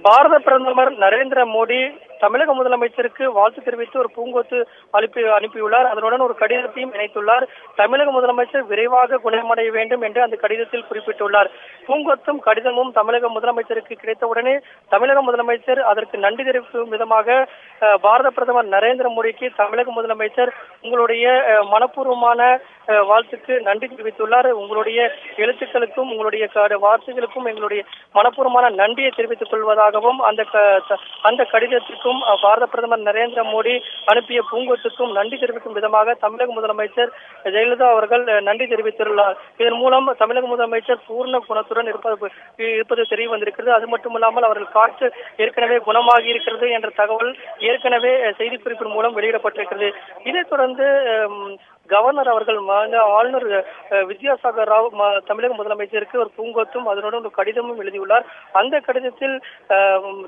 பாரத பிரதமர் நரேந்திர மோடி தமிழக முதலமைச்சருக்கு வாழ்த்து தெரிவித்து ஒரு பூங்கொத்து அனுப்பியுள்ளார். அதனுடன் ஒரு கடிதத்தையும் இணைத்துள்ளார். தமிழக முதலமைச்சர் விரைவாக குணமடைய வேண்டும் என்று அந்த கடிதத்தில் குறிப்பிட்டுள்ளார். பூங்கொத்தும் கடிதமும் தமிழக முதலமைச்சருக்கு கிடைத்தவுடனே தமிழக முதலமைச்சர் அதற்கு நன்றி தெரிவிக்கும் விதமாக பாரத பிரதமர் நரேந்திர மோடிக்கு தமிழக முதலமைச்சர் உங்களுடைய மனப்பூர்வமான வாழ்த்துக்கு நன்றி தெரிவித்துள்ளார். உங்களுடைய எழுத்துக்களுக்கும் உங்களுடைய வார்த்தைகளுக்கும் எங்களுடைய மனப்பூர்வமான நன்றியை தெரிவித்துக் கொள்வதாகவும் அந்த கடிதத்துக்கும் பாரத பிரதமர் நரேந்திர மோடி அனுப்பிய பூங்கொத்துக்கும் நன்றி தெரிவிக்கும் விதமாக தமிழக முதலமைச்சர் ஜெயலலிதா அவர்கள் நன்றி தெரிவித்துள்ளார். இதன் மூலம் தமிழக முதலமைச்சர் பூர்ண குணத்துடன் இருப்பது தெரிய வந்திருக்கிறது. அது மட்டுமல்லாமல் அவர்கள் காற்று ஏற்கனவே குணமாகி இருக்கிறது என்ற தகவல் ஏற்கனவே செய்திக்குறிப்பின் மூலம் வெளியிடப்பட்டிருக்கிறது. இதைத் தொடர்ந்து கவர்னர் அவர்கள் ஆளுநர் வித்யாசாகர் ராவ் தமிழக முதலமைச்சருக்கு ஒரு பூங்கொத்தும் அதனுடன் ஒரு கடிதமும் எழுதியுள்ளார். அந்த கடிதத்தில்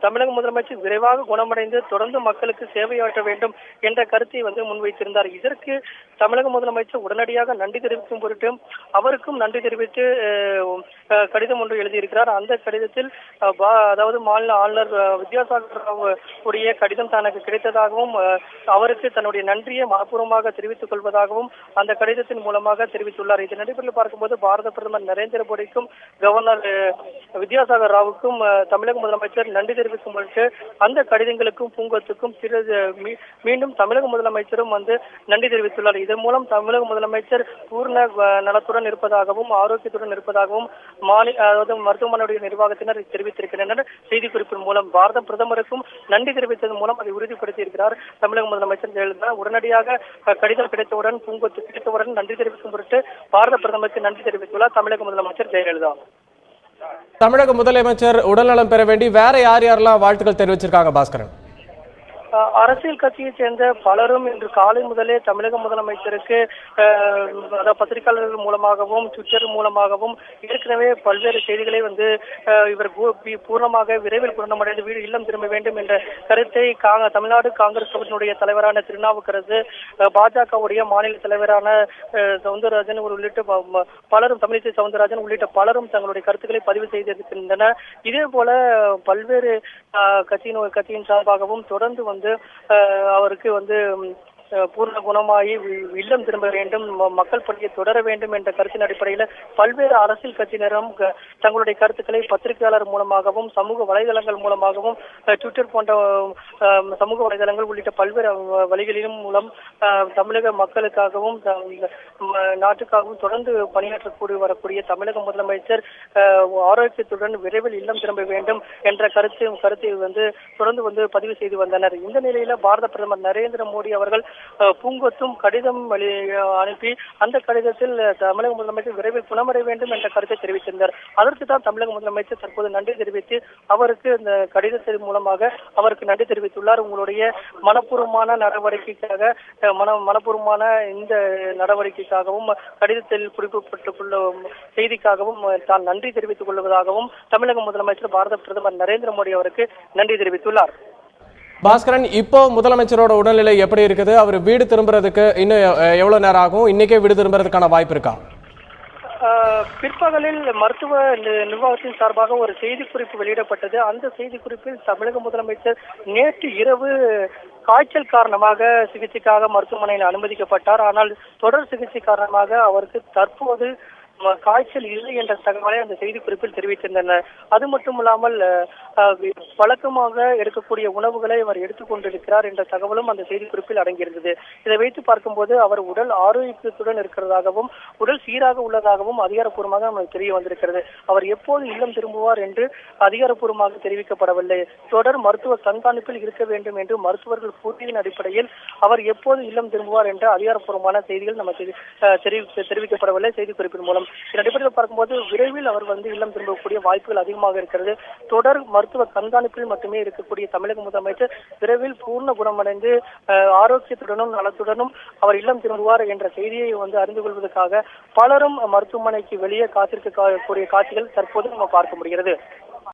தமிழக முதலமைச்சர் விரைவாக குணமடைந்து தொடர்ந்து மக்களுக்கு சேவையாற்ற வேண்டும் என்ற கருத்தை முன்வைத்திருந்தார். இதற்கு தமிழக முதலமைச்சர் உடனடியாக நன்றி தெரிவிக்கும் பொருட்டு அவருக்கும் நன்றி தெரிவித்து கடிதம் ஒன்று எழுதியிருக்கிறார். அந்த கடிதத்தில் அதாவது மாநில ஆளுநர் வித்யாசாகர் ராவ் உடைய கடிதம் தனக்கு கிடைத்ததாகவும் அவருக்கு தன்னுடைய நன்றியை மனப்பூர்வமாக தெரிவித்துக் கொள்வதாகவும் அந்த கடிதத்தின் மூலமாக தெரிவித்துள்ளார். இதன் அடிப்படையில் பார்க்கும்போது பாரத பிரதமர் நரேந்திர மோடிக்கும் கவர்னர் வித்யாசாகர் ராவுக்கும் தமிழக முதலமைச்சர் நன்றி தெரிவிக்கும் பொழுது அந்த கடிதங்களுக்கும் பூங்கொத்துக்கும் மீண்டும் தமிழக முதலமைச்சரும் நன்றி தெரிவித்துள்ளார். இதன் மூலம் தமிழக முதலமைச்சர் பூர்ண நலத்துடன் இருப்பதாகவும் ஆரோக்கியத்துடன் இருப்பதாகவும் அதாவது மருத்துவமனையுடைய நிர்வாகத்தினர் தெரிவித்திருக்கின்றனர். செய்திக்குறிப்பின் மூலம் பாரத பிரதமருக்கும் நன்றி தெரிவித்ததன் மூலம் அதை உறுதிப்படுத்தியிருக்கிறார் தமிழக முதலமைச்சர் ஜெயலலிதா. உடனடியாக கடிதம் கிடைத்தவுடன் பூங்கொத்து கிடைத்தவுடன் நன்றி தெரிவிக்கும் பொருட்டு பாரத பிரதமருக்கு நன்றி தெரிவித்துள்ளார் தமிழக முதலமைச்சர் ஜெயலலிதா. தமிழக முதலமைச்சர் உடல்நலம் பெற வேண்டி வேற யாரெல்லாம் வாழ்த்துக்கள் தெரிவிச்சிருக்காங்க பாஸ்கரன்? அரசியல் கட்சியைச் சேர்ந்த பலரும் இன்று காலை முதலே தமிழக முதலமைச்சருக்கு பத்திரிகையாளர்கள் மூலமாகவும் ட்விட்டர் மூலமாகவும் ஏற்கனவே பல்வேறு செய்திகளை இவர் பூர்ணமாக விரைவில் குணமடைந்து வீடு இல்லம் திரும்ப வேண்டும் என்ற கருத்தை தமிழ்நாடு காங்கிரஸ் கமிட்டியினுடைய தலைவரான திருநாவுக்கரசு, பாஜகவுடைய மாநில தலைவரான சவுந்தரராஜன் உள்ளிட்ட பலரும், தமிழிசை சவுந்தரராஜன் உள்ளிட்ட பலரும் தங்களுடைய கருத்துக்களை பதிவு செய்திருக்கின்றனர். இதே போல பல்வேறு கட்சியின் சார்பாகவும் தொடர்ந்து அவருக்கு பூர்ண குணமாகி இல்லம் திரும்ப வேண்டும், மக்கள் பணியை தொடர வேண்டும் என்ற கருத்தின் அடிப்படையில் பல்வேறு அரசியல் கட்சியினரும் தங்களுடைய கருத்துக்களை பத்திரிகையாளர் மூலமாகவும் சமூக வலைதளங்கள் மூலமாகவும் ட்விட்டர் போன்ற சமூக வலைதளங்கள் உள்ளிட்ட பல்வேறு வழிகளிலும் மூலம் தமிழக மக்களுக்காகவும் நாட்டுக்காகவும் தொடர்ந்து பணியாற்றக்கூடிய வரக்கூடிய தமிழக முதலமைச்சர் ஆரோக்கியத்துடன் விரைவில் இல்லம் திரும்ப வேண்டும் என்ற கருத்தை தொடர்ந்து பதிவு செய்து வந்தனர். இந்த நிலையில பாரத பிரதமர் நரேந்திர மோடி அவர்கள் பூங்கொத்தும் கடிதம் அனுப்பி அந்த கடிதத்தில் தமிழக முதலமைச்சர் விரைவில் குணமடைய வேண்டும் என்ற கருத்தை தெரிவித்திருந்தார். அதற்கு தான் தமிழக முதலமைச்சர் தற்போது நன்றி தெரிவித்து அவருக்கு இந்த கடிதத்தின் மூலமாக அவருக்கு நன்றி தெரிவித்துள்ளார். உங்களுடைய மனப்பூர்வமான நடவடிக்கைக்காக மனப்பூர்வமான இந்த நடவடிக்கைக்காகவும் கடிதத்தில் குறிப்பிட்டுள்ள செய்திக்காகவும் தான் நன்றி தெரிவித்துக் கொள்வதாகவும் தமிழக முதலமைச்சர் பாரத பிரதமர் நரேந்திர மோடி அவருக்கு நன்றி தெரிவித்துள்ளார். பாஸ்கரன், இப்போ முதலமைச்சரோட உடல்நிலை எப்படி இருக்குது? அவர் வீடு திரும்புறதுக்கு இன்னும் எவ்வளவு நேரம் ஆகும்? இன்னைக்கே வீடு திரும்புறதுக்கான வாய்ப்பு இருக்கா? பிற்பகலில் மருத்துவ நிர்வாகத்தின் சார்பாக ஒரு செய்திக்குறிப்பு வெளியிடப்பட்டது. அந்த செய்திக்குறிப்பில் தமிழக முதலமைச்சர் நேற்று இரவு காய்ச்சல் காரணமாக சிகிச்சைக்காக மருத்துவமனையில் அனுமதிக்கப்பட்டார். ஆனால் தொடர் சிகிச்சை காரணமாக அவருக்கு தற்போது காய்ச்சல் இல்லை என்ற தகவலை அந்த செய்திக்குறிப்பில் தெரிவித்திருந்தனர். அது மட்டுமில்லாமல் வழக்கமாக எடுக்கக்கூடிய உணவுகளை அவர் எடுத்துக் கொண்டிருக்கிறார் என்ற தகவலும் அந்த செய்திக்குறிப்பில் அடங்கியிருந்தது. இதை வைத்து பார்க்கும்போது அவர் உடல் ஆரோக்கியத்துடன் இருக்கிறதாகவும் உடல் சீராக உள்ளதாகவும் அதிகாரப்பூர்வமாக நமக்கு தெரிய வந்திருக்கிறது. அவர் எப்போது இல்லம் திரும்புவார் என்று அதிகாரப்பூர்வமாக தெரிவிக்கப்படவில்லை. தொடர் மருத்துவ கண்காணிப்பில் இருக்க வேண்டும் என்று மருத்துவர்கள் கூறியதன் அடிப்படையில் அவர் எப்போது இல்லம் திரும்புவார் என்ற அதிகாரப்பூர்வமான செய்திகள் நமக்கு தெரிவிக்கப்படவில்லை செய்திக்குறிப்பின் மூலம். இதன் அடிப்படையில் பார்க்கும்போது விரைவில் அவர் இல்லம் திரும்பக்கூடிய வாய்ப்புகள் அதிகமாக இருக்கிறது. தொடர் மருத்துவ கண்காணிப்பில் மட்டுமே இருக்கக்கூடிய தமிழக முதலமைச்சர் விரைவில் பூர்ண குணமடைந்து ஆரோக்கியத்துடனும் நலத்துடனும் அவர் இல்லம் திரும்புவார் என்ற செய்தியை அறிந்து கொள்வதற்காக பலரும் மருத்துவமனைக்கு வெளியே காத்திருக்கக்கூடிய காட்சிகள் தற்போது நம்ம பார்க்க முடிகிறது.